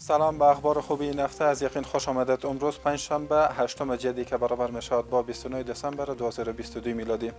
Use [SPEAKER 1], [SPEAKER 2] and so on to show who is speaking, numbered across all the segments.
[SPEAKER 1] سلام، به اخبار خوبی این هفته از یقین خوش آمدید. امروز پنجشنبه 8 جدی که برابر می شود با 29 دسامبر 2022 میلادی.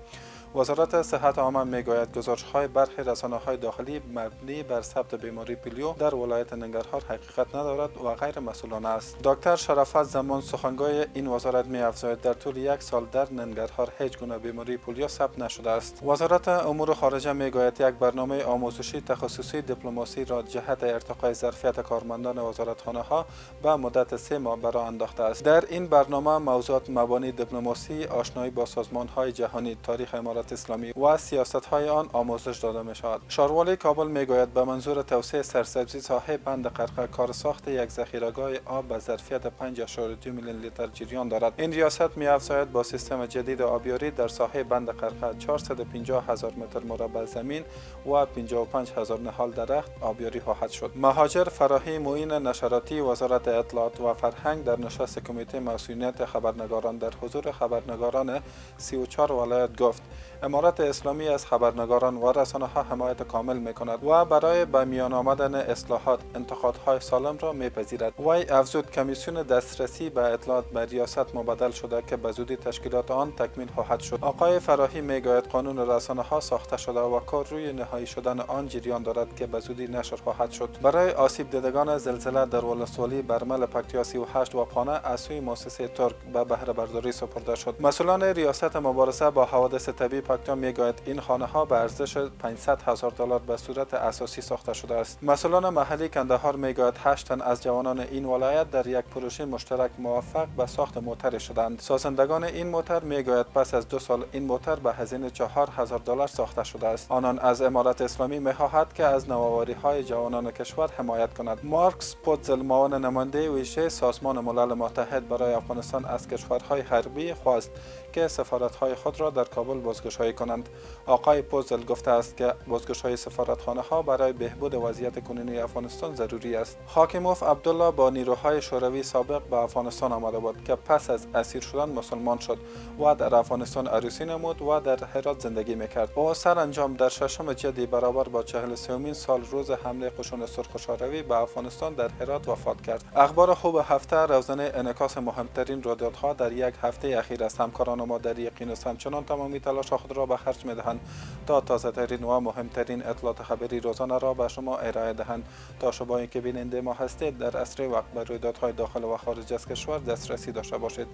[SPEAKER 1] وزارت صحت عامه میگوید گزارش‌های برخی رسانه‌های داخلی مبنی بر ثبت بیماری پولیو در ولایت ننگرهار حقیقت ندارد و غیر مسئولانه است. دکتر شرافت زمان سخنگوی این وزارت می‌افزاید در طول یک سال در ننگرهار هیچ گونه بیماری پولیو ثبت نشده است. وزارت امور خارجه میگوید یک برنامه آموزشی تخصصی دیپلماسی را جهت ارتقای ظرفیت کارمندان وزارتخانه‌ها به مدت 3 ماه برآ انداخته است. در این برنامه موضوعات مبانی دیپلماسی، آشنایی با سازمان‌های جهانی، تاریخ امارات اسلامی و سیاست‌های آن آموزش داده می‌شود. شاروالی کابل میگوید به منظور توسعه سرسبزی ساحه بند قرقه کار ساخت یک ذخیره‌گاه آب به ظرفیت 5.2 میلیون لیتر جریان دارد. این ریاست می‌افزاید با سیستم جدید آبیاری در ساحه بند قرقه 450,000 متر مربع زمین و 55,000 نهال درخت آبیاری خواهد شد. مهاجر فراهی معین نشراتی وزارت اطلاعات و فرهنگ در نشست کمیته مسئولیت خبرنگاران در حضور خبرنگاران 34 ولایت گفت امارات اسلامی از خبرنگاران و رسانه‌ها حمایت کامل می‌کند و برای به میان آمدن اصلاحات انتقادهای سالم را می‌پذیرد. وی افزود کمیسیون دسترسی به اطلاعات به ریاست مبدل شده که به زودی تشکیلات آن تکمیل خواهد شد. آقای فراهی میگوید قانون رسانه‌ها ساخته شده و کار روی نهایی شدن آن جریان دارد که به زودی نشر خواهد شد. برای آسیب دیدگان زلزله در ولسوالی برمل پکتیا 38 و پانه از سوی مؤسسه ترک به بهره برداری سپرده شد. مسئولان ریاست مبارزه با حوادث طبیعی پکتیا میگوید این خانه ها به ارزش 500,000 دلار به صورت اساسی ساخته شده است. مسئولان محلی کندهار میگوید 8 تن از جوانان این ولایت در یک پروژه مشترک موفق به ساخت موتر شدند. سازندگان این موتر میگوید پس از 2 سال این موتر به هزینه 4,000 دلار ساخته شده است. آنان از امارات اسلامی میخواهد که از نوآوری‌های جوانان کشور حمایت کند. مارکس پوتزل معاون نماینده ویژه سازمان ملل متحد برای افغانستان از کشورهای غربی خواست که سفارت‌های خود را در کابل بازگشایی کنند. آقای پوتزل گفته است که بازگشایی سفارتخانه‌ها برای بهبود وضعیت کنونی افغانستان ضروری است. حاکموف عبدالله با نیروهای شوروی سابق به افغانستان آمده بود که پس از اسیر شدن مسلمان شد و در افغانستان عروسی نمود و در هرات زندگی می‌کرد. او سرانجام در 6 جدی برابر با 43مین سال روز حمله قشون سرخ شوروی به افغانستان در هرات وفات کرد. اخبار خوب هفته روزانه انعکاس مهمترین رویدادها در یک هفته اخیر است. همکاران ما در یقین است همچنان تمامی تلاش خود را به خرج می‌دهند تا تازه‌ترین و مهمترین اطلاعات خبری روزانه را به شما ارائه دهند. تا شما که بیننده ما هستید در اسرع وقت به رویدادهای داخل و خارج از کشور دسترسی داشته باشید.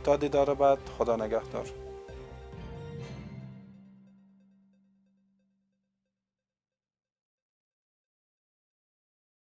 [SPEAKER 1] تا دیدار بعد، خدا نگهدار.